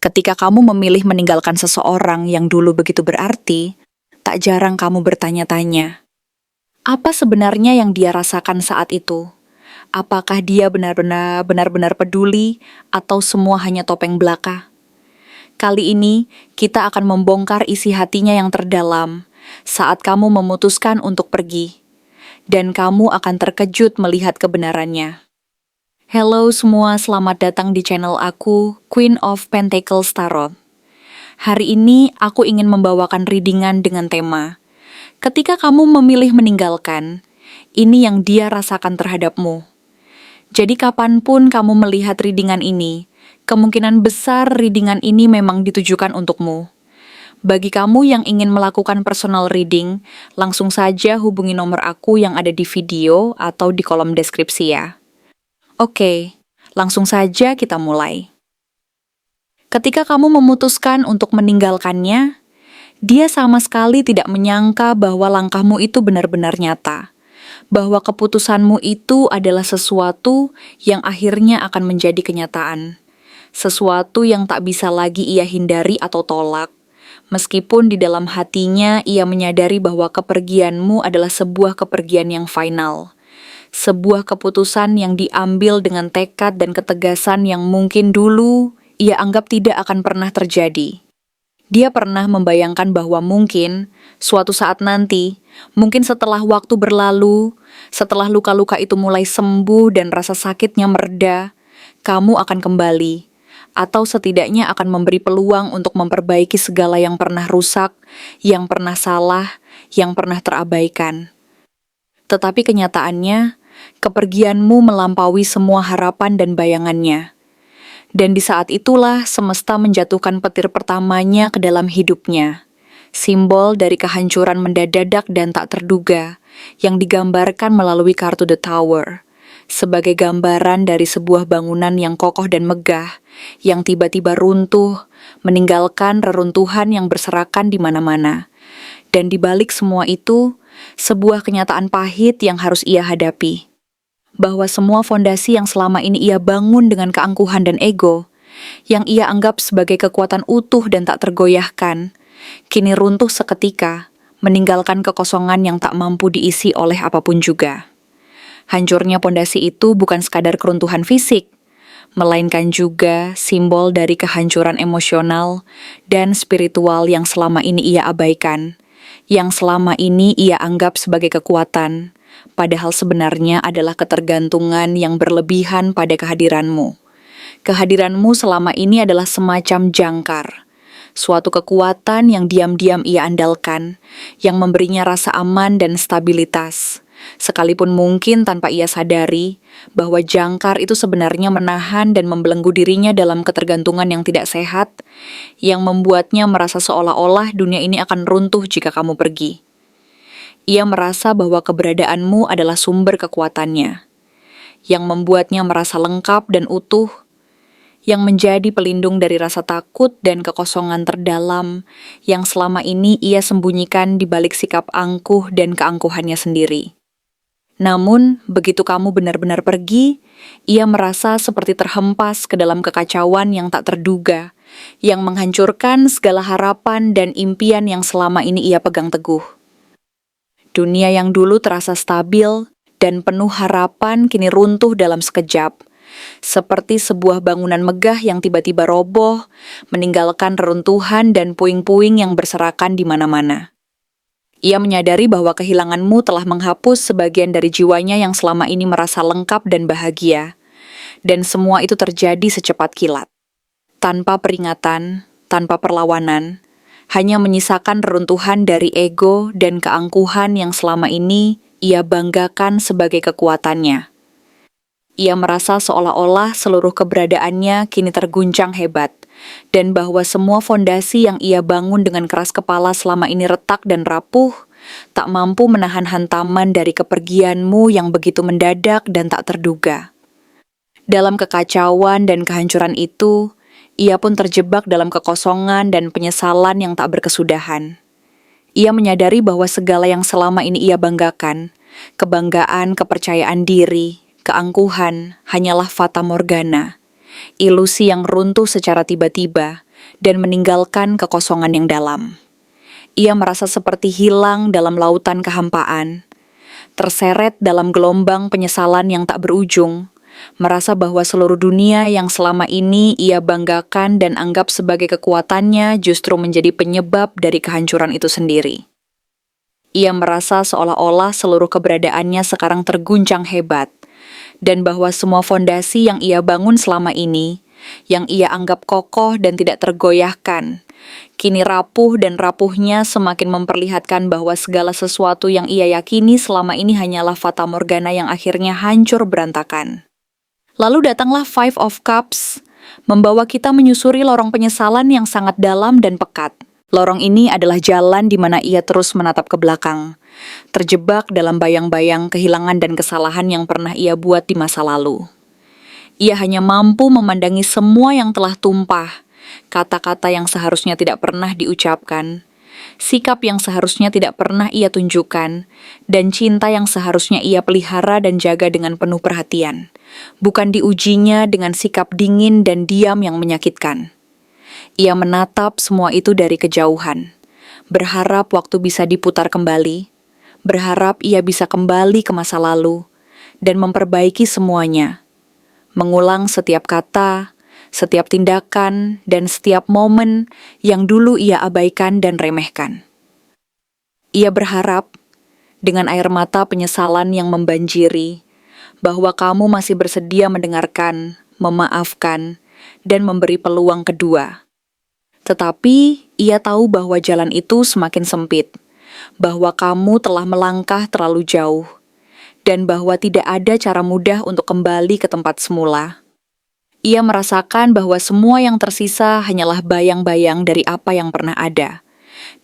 Ketika kamu memilih meninggalkan seseorang yang dulu begitu berarti, tak jarang kamu bertanya-tanya, apa sebenarnya yang dia rasakan saat itu? Apakah dia benar-benar peduli atau semua hanya topeng belaka? Kali ini, kita akan membongkar isi hatinya yang terdalam saat kamu memutuskan untuk pergi. Dan kamu akan terkejut melihat kebenarannya. Halo semua, selamat datang di channel aku, Queen of Pentacles Tarot. Hari ini, aku ingin membawakan readingan dengan tema, ketika kamu memilih meninggalkan, ini yang dia rasakan terhadapmu. Jadi kapanpun kamu melihat readingan ini, kemungkinan besar readingan ini memang ditujukan untukmu. Bagi kamu yang ingin melakukan personal reading, langsung saja hubungi nomor aku yang ada di video atau di kolom deskripsi ya. Oke, langsung saja kita mulai. Ketika kamu memutuskan untuk meninggalkannya, dia sama sekali tidak menyangka bahwa langkahmu itu benar-benar nyata. Bahwa keputusanmu itu adalah sesuatu yang akhirnya akan menjadi kenyataan. Sesuatu yang tak bisa lagi ia hindari atau tolak. Meskipun di dalam hatinya ia menyadari bahwa kepergianmu adalah sebuah kepergian yang final. Sebuah keputusan yang diambil dengan tekad dan ketegasan yang mungkin dulu ia anggap tidak akan pernah terjadi. Dia pernah membayangkan bahwa mungkin suatu saat nanti, mungkin setelah waktu berlalu, setelah luka-luka itu mulai sembuh dan rasa sakitnya mereda, kamu akan kembali. Atau setidaknya akan memberi peluang untuk memperbaiki segala yang pernah rusak, yang pernah salah, yang pernah terabaikan. Tetapi kenyataannya, kepergianmu melampaui semua harapan dan bayangannya. Dan di saat itulah semesta menjatuhkan petir pertamanya ke dalam hidupnya. Simbol dari kehancuran mendadak dan tak terduga, yang digambarkan melalui kartu The Tower. Sebagai gambaran dari sebuah bangunan yang kokoh dan megah, yang tiba-tiba runtuh, meninggalkan reruntuhan yang berserakan di mana-mana. Dan di balik semua itu, sebuah kenyataan pahit yang harus ia hadapi. Bahwa semua fondasi yang selama ini ia bangun dengan keangkuhan dan ego, yang ia anggap sebagai kekuatan utuh dan tak tergoyahkan, kini runtuh seketika, meninggalkan kekosongan yang tak mampu diisi oleh apapun juga. Hancurnya pondasi itu bukan sekadar keruntuhan fisik, melainkan juga simbol dari kehancuran emosional dan spiritual yang selama ini ia abaikan, yang selama ini ia anggap sebagai kekuatan, padahal sebenarnya adalah ketergantungan yang berlebihan pada kehadiranmu. Kehadiranmu selama ini adalah semacam jangkar, suatu kekuatan yang diam-diam ia andalkan, yang memberinya rasa aman dan stabilitas. Sekalipun mungkin tanpa ia sadari bahwa jangkar itu sebenarnya menahan dan membelenggu dirinya dalam ketergantungan yang tidak sehat, yang membuatnya merasa seolah-olah dunia ini akan runtuh jika kamu pergi. Ia merasa bahwa keberadaanmu adalah sumber kekuatannya, yang membuatnya merasa lengkap dan utuh, yang menjadi pelindung dari rasa takut dan kekosongan terdalam yang selama ini ia sembunyikan di balik sikap angkuh dan keangkuhannya sendiri. Namun, begitu kamu benar-benar pergi, ia merasa seperti terhempas ke dalam kekacauan yang tak terduga, yang menghancurkan segala harapan dan impian yang selama ini ia pegang teguh. Dunia yang dulu terasa stabil dan penuh harapan kini runtuh dalam sekejap, seperti sebuah bangunan megah yang tiba-tiba roboh, meninggalkan reruntuhan dan puing-puing yang berserakan di mana-mana. Ia menyadari bahwa kehilanganmu telah menghapus sebagian dari jiwanya yang selama ini merasa lengkap dan bahagia. Dan semua itu terjadi secepat kilat. Tanpa peringatan, tanpa perlawanan, hanya menyisakan reruntuhan dari ego dan keangkuhan yang selama ini ia banggakan sebagai kekuatannya. Ia merasa seolah-olah seluruh keberadaannya kini terguncang hebat, dan bahwa semua fondasi yang ia bangun dengan keras kepala selama ini retak dan rapuh, tak mampu menahan hantaman dari kepergianmu yang begitu mendadak dan tak terduga. Dalam kekacauan dan kehancuran itu, ia pun terjebak dalam kekosongan dan penyesalan yang tak berkesudahan. Ia menyadari bahwa segala yang selama ini ia banggakan, kebanggaan, kepercayaan diri, keangkuhan, hanyalah fata morgana. Ilusi yang runtuh secara tiba-tiba, dan meninggalkan kekosongan yang dalam. Ia merasa seperti hilang dalam lautan kehampaan, terseret dalam gelombang penyesalan yang tak berujung, merasa bahwa seluruh dunia yang selama ini ia banggakan dan anggap sebagai kekuatannya justru menjadi penyebab dari kehancuran itu sendiri. Ia merasa seolah-olah seluruh keberadaannya sekarang terguncang hebat, dan bahwa semua fondasi yang ia bangun selama ini, yang ia anggap kokoh dan tidak tergoyahkan, kini rapuh dan rapuhnya semakin memperlihatkan bahwa segala sesuatu yang ia yakini selama ini hanyalah fatamorgana yang akhirnya hancur berantakan. Lalu datanglah Five of Cups, membawa kita menyusuri lorong penyesalan yang sangat dalam dan pekat. Lorong ini adalah jalan di mana ia terus menatap ke belakang, terjebak dalam bayang-bayang kehilangan dan kesalahan yang pernah ia buat di masa lalu. Ia hanya mampu memandangi semua yang telah tumpah, kata-kata yang seharusnya tidak pernah diucapkan, sikap yang seharusnya tidak pernah ia tunjukkan, dan cinta yang seharusnya ia pelihara dan jaga dengan penuh perhatian, bukan diujinya dengan sikap dingin dan diam yang menyakitkan. Ia menatap semua itu dari kejauhan, berharap waktu bisa diputar kembali, berharap ia bisa kembali ke masa lalu, dan memperbaiki semuanya, mengulang setiap kata, setiap tindakan, dan setiap momen yang dulu ia abaikan dan remehkan. Ia berharap, dengan air mata penyesalan yang membanjiri, bahwa kamu masih bersedia mendengarkan, memaafkan, dan memberi peluang kedua. Tetapi ia tahu bahwa jalan itu semakin sempit, bahwa kamu telah melangkah terlalu jauh, dan bahwa tidak ada cara mudah untuk kembali ke tempat semula. Ia merasakan bahwa semua yang tersisa hanyalah bayang-bayang dari apa yang pernah ada,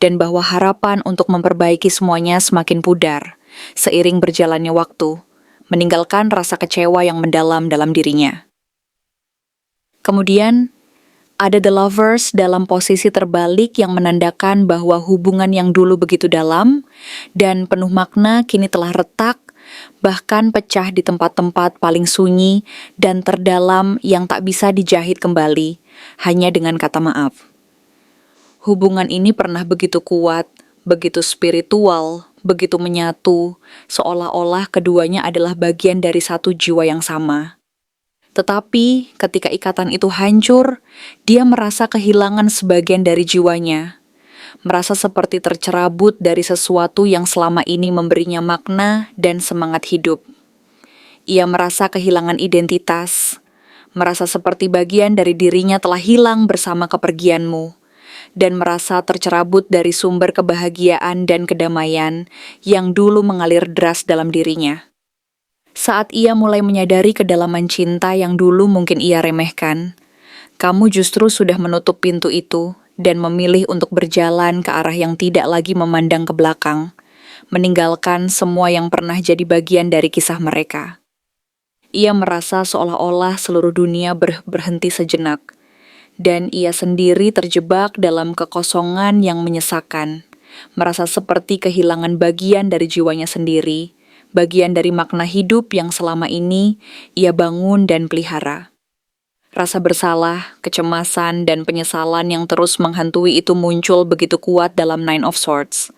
dan bahwa harapan untuk memperbaiki semuanya semakin pudar, seiring berjalannya waktu, meninggalkan rasa kecewa yang mendalam dalam dirinya. Kemudian, ada The Lovers dalam posisi terbalik yang menandakan bahwa hubungan yang dulu begitu dalam dan penuh makna kini telah retak, bahkan pecah di tempat-tempat paling sunyi dan terdalam yang tak bisa dijahit kembali, hanya dengan kata maaf. Hubungan ini pernah begitu kuat, begitu spiritual, begitu menyatu, seolah-olah keduanya adalah bagian dari satu jiwa yang sama. Tetapi ketika ikatan itu hancur, dia merasa kehilangan sebagian dari jiwanya, merasa seperti tercerabut dari sesuatu yang selama ini memberinya makna dan semangat hidup. Ia merasa kehilangan identitas, merasa seperti bagian dari dirinya telah hilang bersama kepergianmu, dan merasa tercerabut dari sumber kebahagiaan dan kedamaian yang dulu mengalir deras dalam dirinya. Saat ia mulai menyadari kedalaman cinta yang dulu mungkin ia remehkan, kamu justru sudah menutup pintu itu dan memilih untuk berjalan ke arah yang tidak lagi memandang ke belakang, meninggalkan semua yang pernah jadi bagian dari kisah mereka. Ia merasa seolah-olah seluruh dunia berhenti sejenak, dan ia sendiri terjebak dalam kekosongan yang menyesakan, merasa seperti kehilangan bagian dari jiwanya sendiri, bagian dari makna hidup yang selama ini ia bangun dan pelihara. Rasa bersalah, kecemasan, dan penyesalan yang terus menghantui itu muncul begitu kuat dalam Nine of Swords.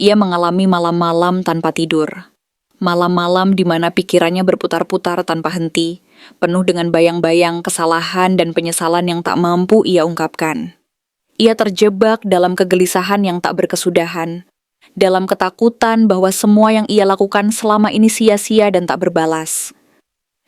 Ia mengalami malam-malam tanpa tidur. Malam-malam di mana pikirannya berputar-putar tanpa henti, penuh dengan bayang-bayang kesalahan dan penyesalan yang tak mampu ia ungkapkan. Ia terjebak dalam kegelisahan yang tak berkesudahan, dalam ketakutan bahwa semua yang ia lakukan selama ini sia-sia dan tak berbalas.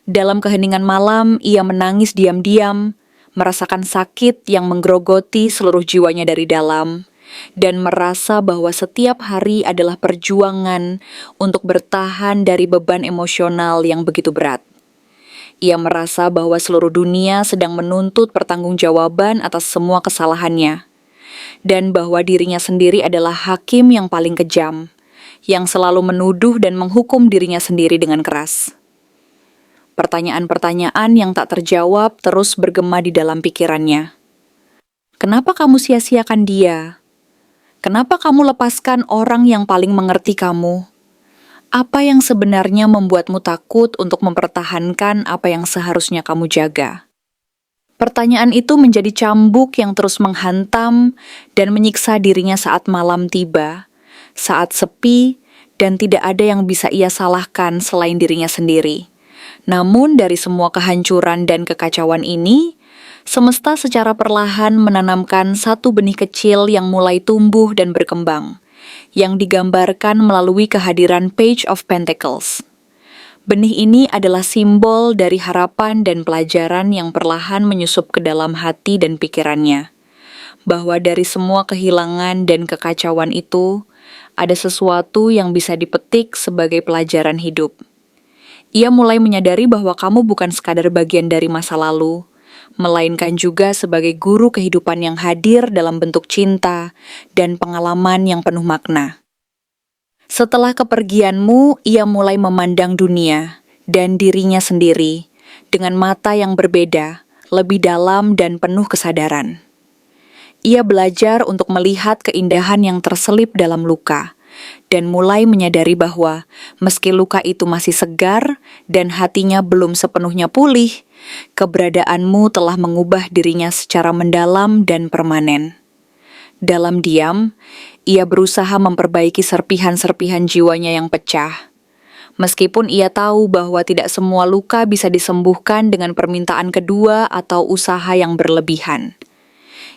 Dalam keheningan malam, ia menangis diam-diam, merasakan sakit yang menggerogoti seluruh jiwanya dari dalam, dan merasa bahwa setiap hari adalah perjuangan untuk bertahan dari beban emosional yang begitu berat. Ia merasa bahwa seluruh dunia sedang menuntut pertanggungjawaban atas semua kesalahannya, dan bahwa dirinya sendiri adalah hakim yang paling kejam, yang selalu menuduh dan menghukum dirinya sendiri dengan keras. Pertanyaan-pertanyaan yang tak terjawab terus bergema di dalam pikirannya. Kenapa kamu sia-siakan dia? Kenapa kamu lepaskan orang yang paling mengerti kamu? Apa yang sebenarnya membuatmu takut untuk mempertahankan apa yang seharusnya kamu jaga? Pertanyaan itu menjadi cambuk yang terus menghantam dan menyiksa dirinya saat malam tiba, saat sepi, dan tidak ada yang bisa ia salahkan selain dirinya sendiri. Namun dari semua kehancuran dan kekacauan ini, semesta secara perlahan menanamkan satu benih kecil yang mulai tumbuh dan berkembang, yang digambarkan melalui kehadiran Page of Pentacles. Benih ini adalah simbol dari harapan dan pelajaran yang perlahan menyusup ke dalam hati dan pikirannya. Bahwa dari semua kehilangan dan kekacauan itu, ada sesuatu yang bisa dipetik sebagai pelajaran hidup. Ia mulai menyadari bahwa kamu bukan sekadar bagian dari masa lalu, melainkan juga sebagai guru kehidupan yang hadir dalam bentuk cinta dan pengalaman yang penuh makna. Setelah kepergianmu, ia mulai memandang dunia dan dirinya sendiri dengan mata yang berbeda, lebih dalam dan penuh kesadaran. Ia belajar untuk melihat keindahan yang terselip dalam luka, dan mulai menyadari bahwa meski luka itu masih segar dan hatinya belum sepenuhnya pulih, keberadaanmu telah mengubah dirinya secara mendalam dan permanen. Dalam diam, ia berusaha memperbaiki serpihan-serpihan jiwanya yang pecah. Meskipun ia tahu bahwa tidak semua luka bisa disembuhkan dengan permintaan kedua atau usaha yang berlebihan.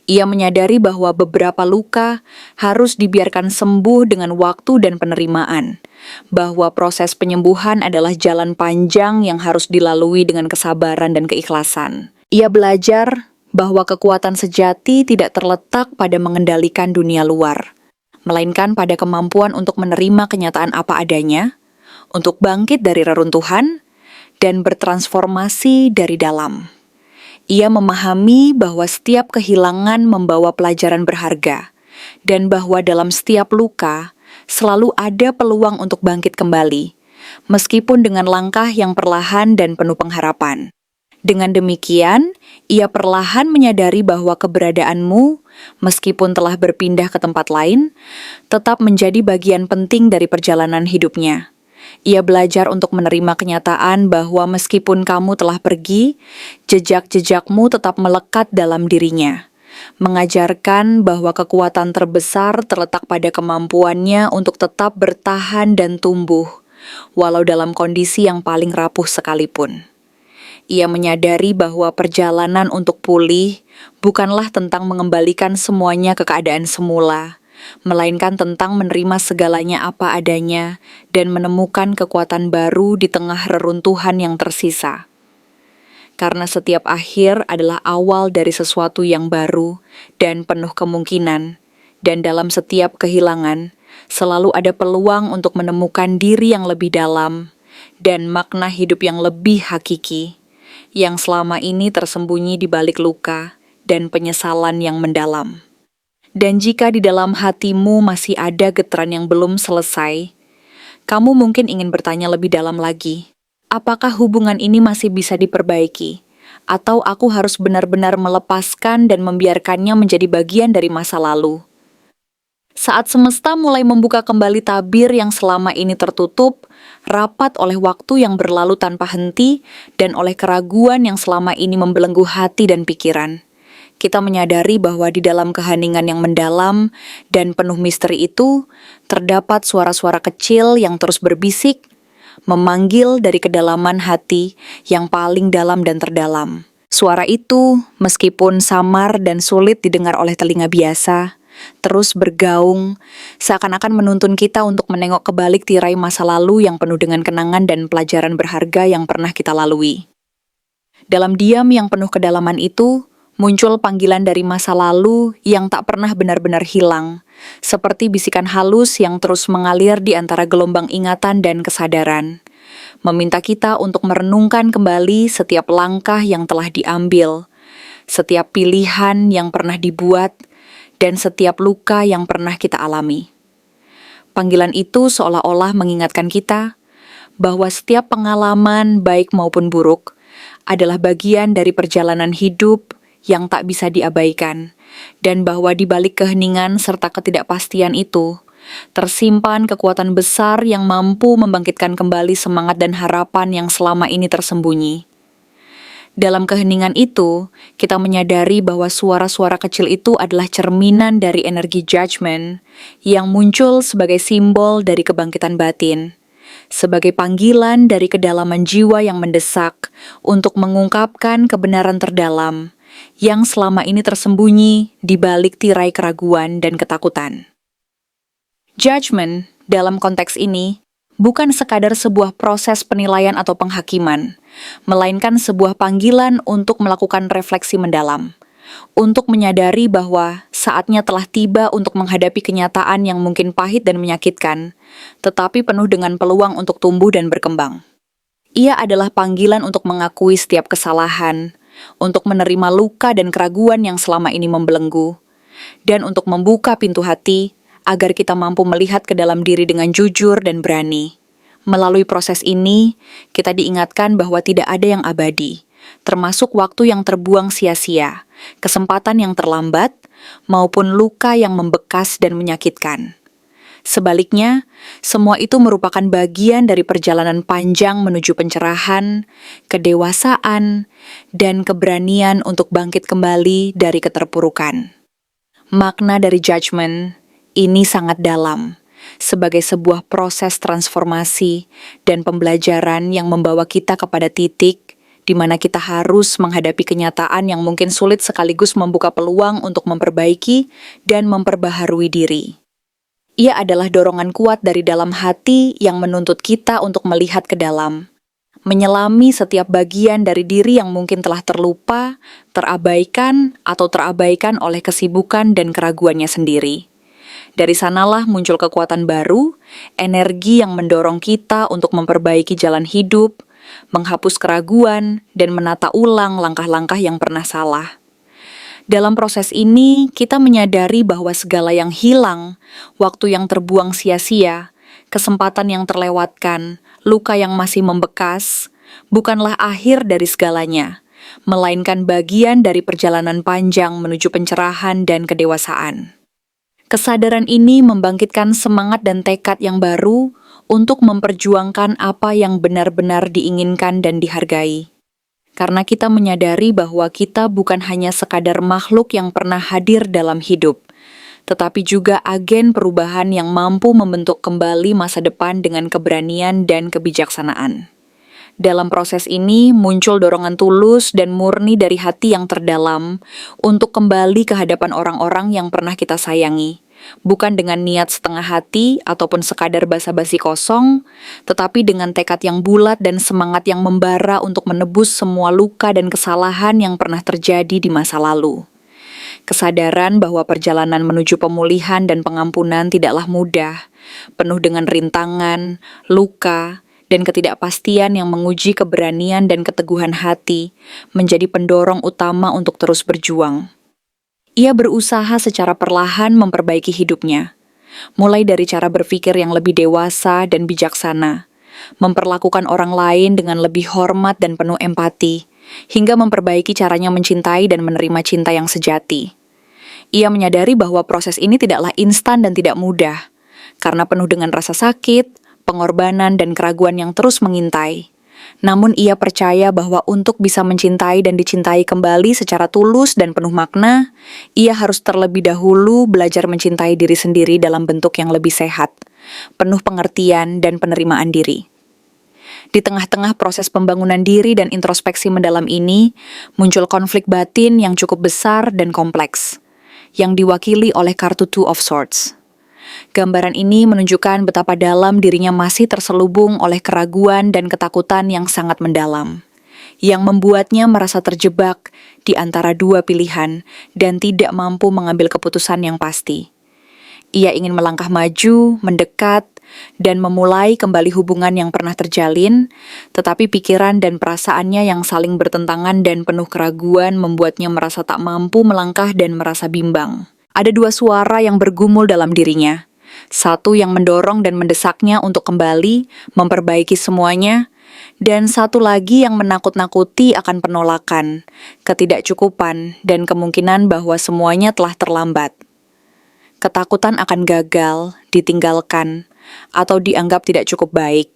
Ia menyadari bahwa beberapa luka harus dibiarkan sembuh dengan waktu dan penerimaan, bahwa proses penyembuhan adalah jalan panjang yang harus dilalui dengan kesabaran dan keikhlasan. Ia belajar bahwa kekuatan sejati tidak terletak pada mengendalikan dunia luar, melainkan pada kemampuan untuk menerima kenyataan apa adanya, untuk bangkit dari reruntuhan, dan bertransformasi dari dalam. Ia memahami bahwa setiap kehilangan membawa pelajaran berharga, dan bahwa dalam setiap luka selalu ada peluang untuk bangkit kembali, meskipun dengan langkah yang perlahan dan penuh pengharapan. Dengan demikian, ia perlahan menyadari bahwa keberadaanmu, meskipun telah berpindah ke tempat lain, tetap menjadi bagian penting dari perjalanan hidupnya. Ia belajar untuk menerima kenyataan bahwa meskipun kamu telah pergi, jejak-jejakmu tetap melekat dalam dirinya, mengajarkan bahwa kekuatan terbesar terletak pada kemampuannya untuk tetap bertahan dan tumbuh, walau dalam kondisi yang paling rapuh sekalipun. Ia menyadari bahwa perjalanan untuk pulih bukanlah tentang mengembalikan semuanya ke keadaan semula, melainkan tentang menerima segalanya apa adanya dan menemukan kekuatan baru di tengah reruntuhan yang tersisa. Karena setiap akhir adalah awal dari sesuatu yang baru dan penuh kemungkinan, dan dalam setiap kehilangan selalu ada peluang untuk menemukan diri yang lebih dalam dan makna hidup yang lebih hakiki, yang selama ini tersembunyi di balik luka dan penyesalan yang mendalam. Dan jika di dalam hatimu masih ada getaran yang belum selesai, kamu mungkin ingin bertanya lebih dalam lagi, apakah hubungan ini masih bisa diperbaiki? Atau aku harus benar-benar melepaskan dan membiarkannya menjadi bagian dari masa lalu? Saat semesta mulai membuka kembali tabir yang selama ini tertutup, rapat oleh waktu yang berlalu tanpa henti, dan oleh keraguan yang selama ini membelenggu hati dan pikiran, kita menyadari bahwa di dalam keheningan yang mendalam dan penuh misteri itu, terdapat suara-suara kecil yang terus berbisik, memanggil dari kedalaman hati yang paling dalam dan terdalam. Suara itu, meskipun samar dan sulit didengar oleh telinga biasa, terus bergaung, seakan-akan menuntun kita untuk menengok ke balik tirai masa lalu yang penuh dengan kenangan dan pelajaran berharga yang pernah kita lalui. Dalam diam yang penuh kedalaman itu, muncul panggilan dari masa lalu yang tak pernah benar-benar hilang, seperti bisikan halus yang terus mengalir di antara gelombang ingatan dan kesadaran, meminta kita untuk merenungkan kembali setiap langkah yang telah diambil, setiap pilihan yang pernah dibuat, dan setiap luka yang pernah kita alami. Panggilan itu seolah-olah mengingatkan kita bahwa setiap pengalaman, baik maupun buruk, adalah bagian dari perjalanan hidup yang tak bisa diabaikan, dan bahwa di balik keheningan serta ketidakpastian itu, tersimpan kekuatan besar yang mampu membangkitkan kembali semangat dan harapan yang selama ini tersembunyi. Dalam keheningan itu, kita menyadari bahwa suara-suara kecil itu adalah cerminan dari energi judgment yang muncul sebagai simbol dari kebangkitan batin, sebagai panggilan dari kedalaman jiwa yang mendesak untuk mengungkapkan kebenaran terdalam yang selama ini tersembunyi di balik tirai keraguan dan ketakutan. Judgment dalam konteks ini bukan sekadar sebuah proses penilaian atau penghakiman, melainkan sebuah panggilan untuk melakukan refleksi mendalam, untuk menyadari bahwa saatnya telah tiba untuk menghadapi kenyataan yang mungkin pahit dan menyakitkan, tetapi penuh dengan peluang untuk tumbuh dan berkembang. Ia adalah panggilan untuk mengakui setiap kesalahan, untuk menerima luka dan keraguan yang selama ini membelenggu, dan untuk membuka pintu hati agar kita mampu melihat ke dalam diri dengan jujur dan berani. Melalui proses ini, kita diingatkan bahwa tidak ada yang abadi, termasuk waktu yang terbuang sia-sia, kesempatan yang terlambat, maupun luka yang membekas dan menyakitkan. Sebaliknya, semua itu merupakan bagian dari perjalanan panjang menuju pencerahan, kedewasaan, dan keberanian untuk bangkit kembali dari keterpurukan. Makna dari judgment ini sangat dalam, sebagai sebuah proses transformasi dan pembelajaran yang membawa kita kepada titik di mana kita harus menghadapi kenyataan yang mungkin sulit sekaligus membuka peluang untuk memperbaiki dan memperbaharui diri. Ia adalah dorongan kuat dari dalam hati yang menuntut kita untuk melihat ke dalam, menyelami setiap bagian dari diri yang mungkin telah terlupa, terabaikan, atau terabaikan oleh kesibukan dan keraguannya sendiri. Dari sanalah muncul kekuatan baru, energi yang mendorong kita untuk memperbaiki jalan hidup, menghapus keraguan, dan menata ulang langkah-langkah yang pernah salah. Dalam proses ini, kita menyadari bahwa segala yang hilang, waktu yang terbuang sia-sia, kesempatan yang terlewatkan, luka yang masih membekas, bukanlah akhir dari segalanya, melainkan bagian dari perjalanan panjang menuju pencerahan dan kedewasaan. Kesadaran ini membangkitkan semangat dan tekad yang baru untuk memperjuangkan apa yang benar-benar diinginkan dan dihargai. Karena kita menyadari bahwa kita bukan hanya sekadar makhluk yang pernah hadir dalam hidup, tetapi juga agen perubahan yang mampu membentuk kembali masa depan dengan keberanian dan kebijaksanaan. Dalam proses ini muncul dorongan tulus dan murni dari hati yang terdalam untuk kembali ke hadapan orang-orang yang pernah kita sayangi, bukan dengan niat setengah hati ataupun sekadar basa-basi kosong, tetapi dengan tekad yang bulat dan semangat yang membara untuk menebus semua luka dan kesalahan yang pernah terjadi di masa lalu. Kesadaran bahwa perjalanan menuju pemulihan dan pengampunan tidaklah mudah, penuh dengan rintangan, luka, dan ketidakpastian yang menguji keberanian dan keteguhan hati, menjadi pendorong utama untuk terus berjuang. Ia berusaha secara perlahan memperbaiki hidupnya, mulai dari cara berpikir yang lebih dewasa dan bijaksana, memperlakukan orang lain dengan lebih hormat dan penuh empati, hingga memperbaiki caranya mencintai dan menerima cinta yang sejati. Ia menyadari bahwa proses ini tidaklah instan dan tidak mudah, karena penuh dengan rasa sakit, pengorbanan, dan keraguan yang terus mengintai. Namun ia percaya bahwa untuk bisa mencintai dan dicintai kembali secara tulus dan penuh makna, ia harus terlebih dahulu belajar mencintai diri sendiri dalam bentuk yang lebih sehat, penuh pengertian dan penerimaan diri. Di tengah-tengah proses pembangunan diri dan introspeksi mendalam ini, muncul konflik batin yang cukup besar dan kompleks, yang diwakili oleh kartu Two of Swords. Gambaran ini menunjukkan betapa dalam dirinya masih terselubung oleh keraguan dan ketakutan yang sangat mendalam, yang membuatnya merasa terjebak di antara dua pilihan dan tidak mampu mengambil keputusan yang pasti. Ia ingin melangkah maju, mendekat, dan memulai kembali hubungan yang pernah terjalin, tetapi pikiran dan perasaannya yang saling bertentangan dan penuh keraguan membuatnya merasa tak mampu melangkah dan merasa bimbang. Ada dua suara yang bergumul dalam dirinya. Satu yang mendorong dan mendesaknya untuk kembali, memperbaiki semuanya, dan satu lagi yang menakut-nakuti akan penolakan, ketidakcukupan, dan kemungkinan bahwa semuanya telah terlambat. Ketakutan akan gagal, ditinggalkan, atau dianggap tidak cukup baik,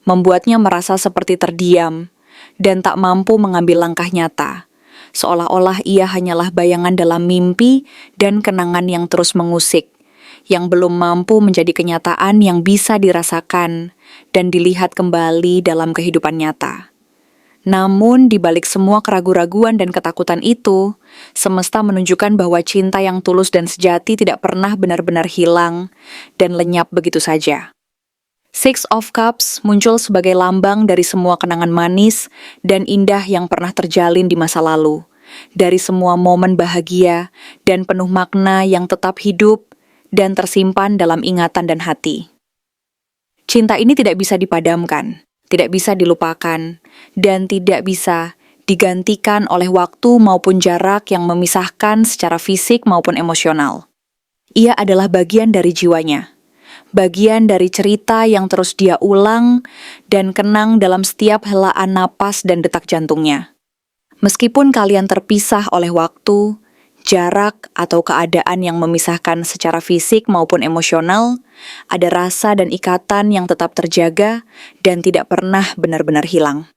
membuatnya merasa seperti terdiam, dan tak mampu mengambil langkah nyata. Seolah-olah ia hanyalah bayangan dalam mimpi dan kenangan yang terus mengusik, yang belum mampu menjadi kenyataan yang bisa dirasakan dan dilihat kembali dalam kehidupan nyata. Namun, di balik semua keraguan-raguan dan ketakutan itu, semesta menunjukkan bahwa cinta yang tulus dan sejati tidak pernah benar-benar hilang dan lenyap begitu saja. Six of Cups muncul sebagai lambang dari semua kenangan manis dan indah yang pernah terjalin di masa lalu, dari semua momen bahagia dan penuh makna yang tetap hidup dan tersimpan dalam ingatan dan hati. Cinta ini tidak bisa dipadamkan, tidak bisa dilupakan, dan tidak bisa digantikan oleh waktu maupun jarak yang memisahkan secara fisik maupun emosional. Ia adalah bagian dari jiwanya, bagian dari cerita yang terus dia ulang dan kenang dalam setiap helaan napas dan detak jantungnya. Meskipun kalian terpisah oleh waktu, jarak, atau keadaan yang memisahkan secara fisik maupun emosional, ada rasa dan ikatan yang tetap terjaga dan tidak pernah benar-benar hilang.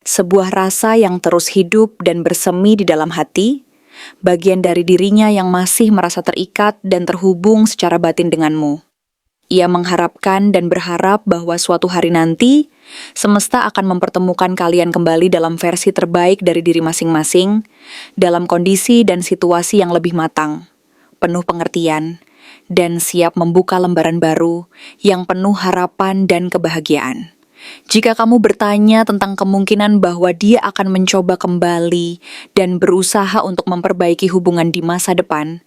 Sebuah rasa yang terus hidup dan bersemi di dalam hati, bagian dari dirinya yang masih merasa terikat dan terhubung secara batin denganmu. Ia mengharapkan dan berharap bahwa suatu hari nanti, semesta akan mempertemukan kalian kembali dalam versi terbaik dari diri masing-masing, dalam kondisi dan situasi yang lebih matang, penuh pengertian, dan siap membuka lembaran baru yang penuh harapan dan kebahagiaan. Jika kamu bertanya tentang kemungkinan bahwa dia akan mencoba kembali dan berusaha untuk memperbaiki hubungan di masa depan,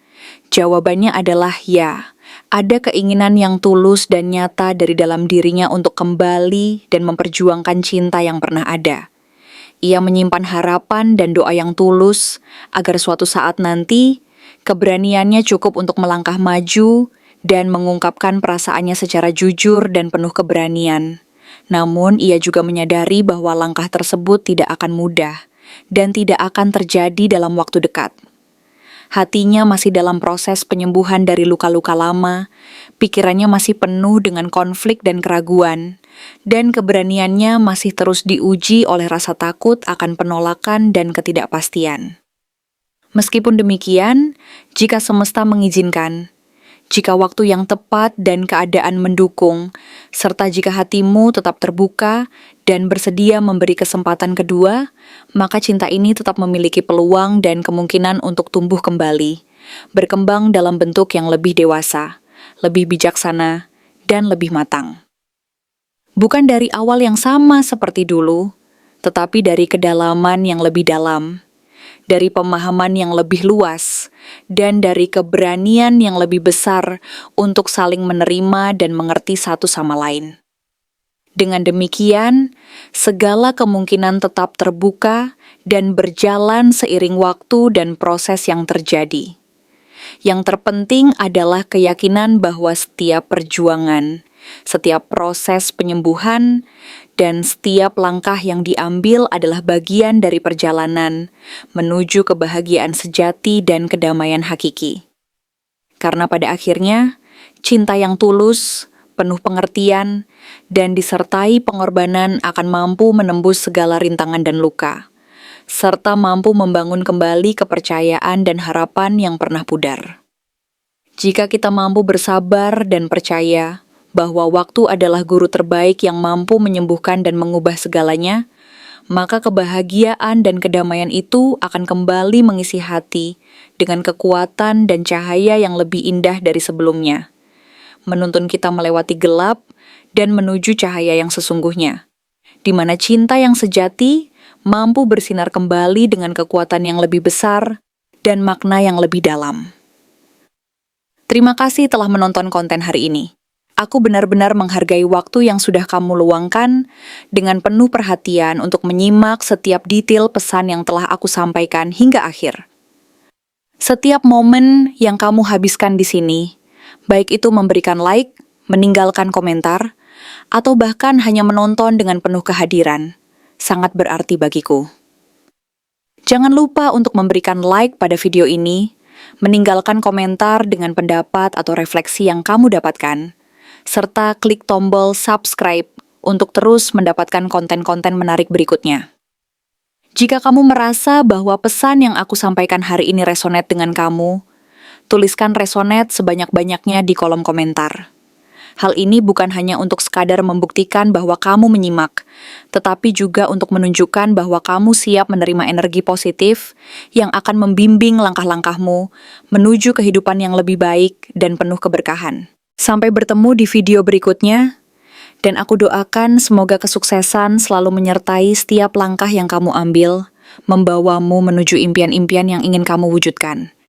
jawabannya adalah ya. Ada keinginan yang tulus dan nyata dari dalam dirinya untuk kembali dan memperjuangkan cinta yang pernah ada. Ia menyimpan harapan dan doa yang tulus agar suatu saat nanti keberaniannya cukup untuk melangkah maju dan mengungkapkan perasaannya secara jujur dan penuh keberanian. Namun ia juga menyadari bahwa langkah tersebut tidak akan mudah dan tidak akan terjadi dalam waktu dekat. Hatinya masih dalam proses penyembuhan dari luka-luka lama, pikirannya masih penuh dengan konflik dan keraguan, dan keberaniannya masih terus diuji oleh rasa takut akan penolakan dan ketidakpastian. Meskipun demikian, jika semesta mengizinkan, jika waktu yang tepat dan keadaan mendukung, serta jika hatimu tetap terbuka dan bersedia memberi kesempatan kedua, maka cinta ini tetap memiliki peluang dan kemungkinan untuk tumbuh kembali, berkembang dalam bentuk yang lebih dewasa, lebih bijaksana, dan lebih matang. Bukan dari awal yang sama seperti dulu, tetapi dari kedalaman yang lebih dalam, dari pemahaman yang lebih luas, dan dari keberanian yang lebih besar untuk saling menerima dan mengerti satu sama lain. Dengan demikian, segala kemungkinan tetap terbuka dan berjalan seiring waktu dan proses yang terjadi. Yang terpenting adalah keyakinan bahwa setiap perjuangan, setiap proses penyembuhan, dan setiap langkah yang diambil adalah bagian dari perjalanan menuju kebahagiaan sejati dan kedamaian hakiki. Karena pada akhirnya, cinta yang tulus, penuh pengertian, dan disertai pengorbanan akan mampu menembus segala rintangan dan luka, serta mampu membangun kembali kepercayaan dan harapan yang pernah pudar. Jika kita mampu bersabar dan percaya bahwa waktu adalah guru terbaik yang mampu menyembuhkan dan mengubah segalanya, maka kebahagiaan dan kedamaian itu akan kembali mengisi hati dengan kekuatan dan cahaya yang lebih indah dari sebelumnya, menuntun kita melewati gelap dan menuju cahaya yang sesungguhnya, di mana cinta yang sejati mampu bersinar kembali dengan kekuatan yang lebih besar dan makna yang lebih dalam. Terima kasih telah menonton konten hari ini. Aku benar-benar menghargai waktu yang sudah kamu luangkan dengan penuh perhatian untuk menyimak setiap detail pesan yang telah aku sampaikan hingga akhir. Setiap momen yang kamu habiskan di sini, baik itu memberikan like, meninggalkan komentar, atau bahkan hanya menonton dengan penuh kehadiran, sangat berarti bagiku. Jangan lupa untuk memberikan like pada video ini, meninggalkan komentar dengan pendapat atau refleksi yang kamu dapatkan, serta klik tombol subscribe untuk terus mendapatkan konten-konten menarik berikutnya. Jika kamu merasa bahwa pesan yang aku sampaikan hari ini resonate dengan kamu, tuliskan resonate sebanyak-banyaknya di kolom komentar. Hal ini bukan hanya untuk sekadar membuktikan bahwa kamu menyimak, tetapi juga untuk menunjukkan bahwa kamu siap menerima energi positif yang akan membimbing langkah-langkahmu menuju kehidupan yang lebih baik dan penuh keberkahan. Sampai bertemu di video berikutnya, dan aku doakan semoga kesuksesan selalu menyertai setiap langkah yang kamu ambil, membawamu menuju impian-impian yang ingin kamu wujudkan.